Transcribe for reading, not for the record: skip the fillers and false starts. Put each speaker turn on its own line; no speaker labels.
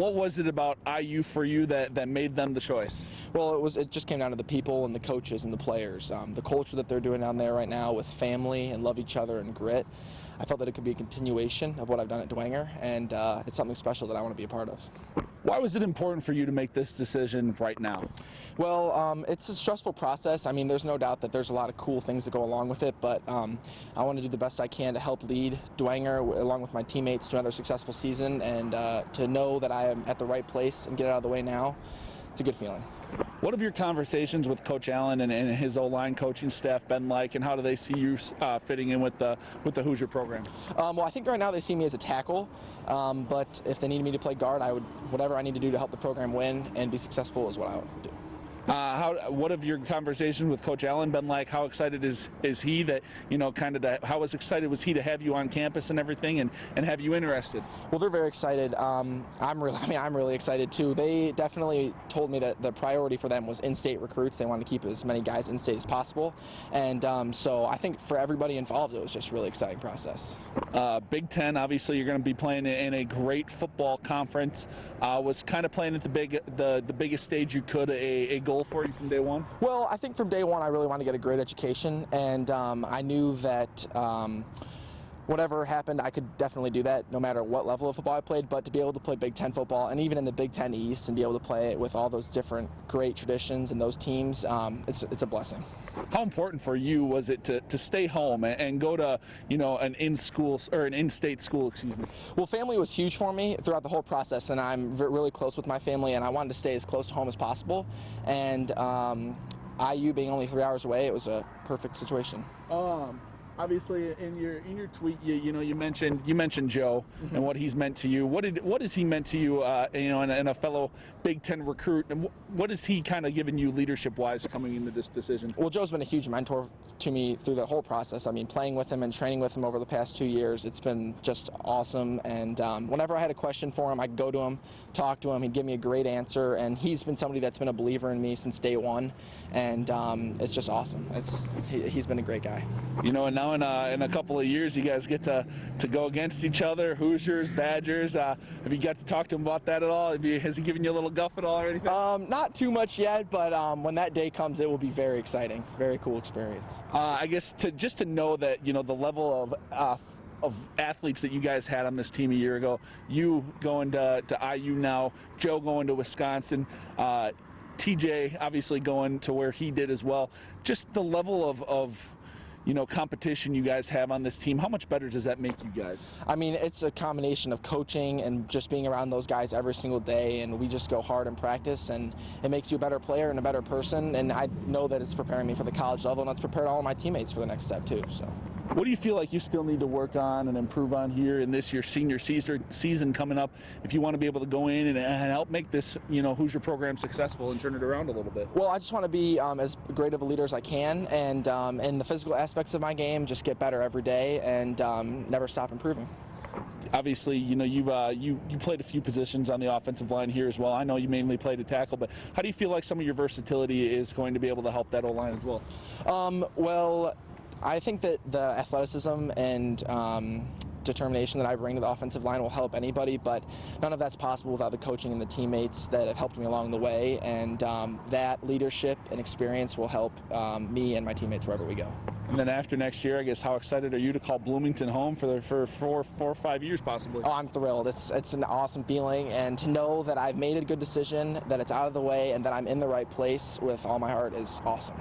What was it about IU for you that made them the choice?
Well, it just came down to the people and the coaches and the players. The culture that they're doing down there right now with family and love each other and grit. I felt that it could be a continuation of what I've done at Dwenger, and it's something special that I want to be a part of.
Why was it important for you to make this decision right now?
Well, it's a stressful process. I mean, there's no doubt that there's a lot of cool things that go along with it, but I want to do the best I can to help lead Dwenger along with my teammates to another successful season, and to know that I am at the right place and get it out of the way now, it's a good feeling.
What have your conversations with Coach Allen and his O-line coaching staff been like, and how do they see you fitting in with the Hoosier program?
Well, I think right now they see me as a tackle, but if they need me to play guard, whatever I need to do to help the program win and be successful is what I would do.
What have your conversations with Coach Allen been like? How excited is he that, how excited was he to have you on campus and everything, and have you interested?
Well, they're very excited. I'm really excited too. They definitely told me that the priority for them was in-state recruits. They wanted to keep as many guys in-state as possible, and so I think for everybody involved, it was just a really exciting process.
Big Ten, obviously, you're going to be playing in a great football conference. Was kind of playing at the biggest stage you could a goal for you from day one?
Well, I think from day one I really wanted to get a great education, and I knew that whatever happened, I could definitely do that no matter what level of football I played, but to be able to play Big Ten football, and even in the Big Ten East, and be able to play it with all those different great traditions and those teams, it's a blessing.
How important for you was it to stay home and go to, an in-state school, excuse me?
Well, family was huge for me throughout the whole process, and I'm really close with my family, and I wanted to stay as close to home as possible, and IU being only 3 hours away, it was a perfect situation.
Obviously, in your tweet, you mentioned Joe and what he's meant to you. What has he meant to you, and a fellow Big Ten recruit, and what has he kind of given you leadership-wise coming into this decision?
Well, Joe's been a huge mentor to me through the whole process. I mean, playing with him and training with him over the past 2 years, it's been just awesome. And whenever I had a question for him, I could go to him, talk to him. He'd give me a great answer, and he's been somebody that's been a believer in me since day one. And it's just awesome. He's been a great guy.
And now in a couple of years, you guys get to go against each other, Hoosiers, Badgers. Have you got to talk to him about that at all? Has he given you a little guff at all or anything?
Not too much yet, but when that day comes, it will be very exciting. Very cool experience.
I guess just to know that, the level of athletes that you guys had on this team a year ago, you going to IU now, Joe going to Wisconsin, TJ obviously going to where he did as well. Just the level of competition you guys have on this team, how much better does that make you guys?
I mean, it's a combination of coaching and just being around those guys every single day, and we just go hard in practice, and it makes you a better player and a better person, and I know that it's preparing me for the college level, and it's prepared all of my teammates for the next step too. So.
What do you feel like you still need to work on and improve on here in this your senior season coming up, if you want to be able to go in and help make this Hoosier program successful and turn it around a little bit?
Well, I just want to be as great of a leader as I can, and in the physical aspects of my game, just get better every day and never stop improving.
Obviously, you played a few positions on the offensive line here as well. I know you mainly played a tackle, but how do you feel like some of your versatility is going to be able to help that O-line as well?
Well, I think that the athleticism and determination that I bring to the offensive line will help anybody, but none of that's possible without the coaching and the teammates that have helped me along the way, and that leadership and experience will help me and my teammates wherever we go.
And then after next year, I guess, how excited are you to call Bloomington home for 4 or 5 years possibly?
Oh, I'm thrilled. It's an awesome feeling, and to know that I've made a good decision, that it's out of the way, and that I'm in the right place with all my heart is awesome.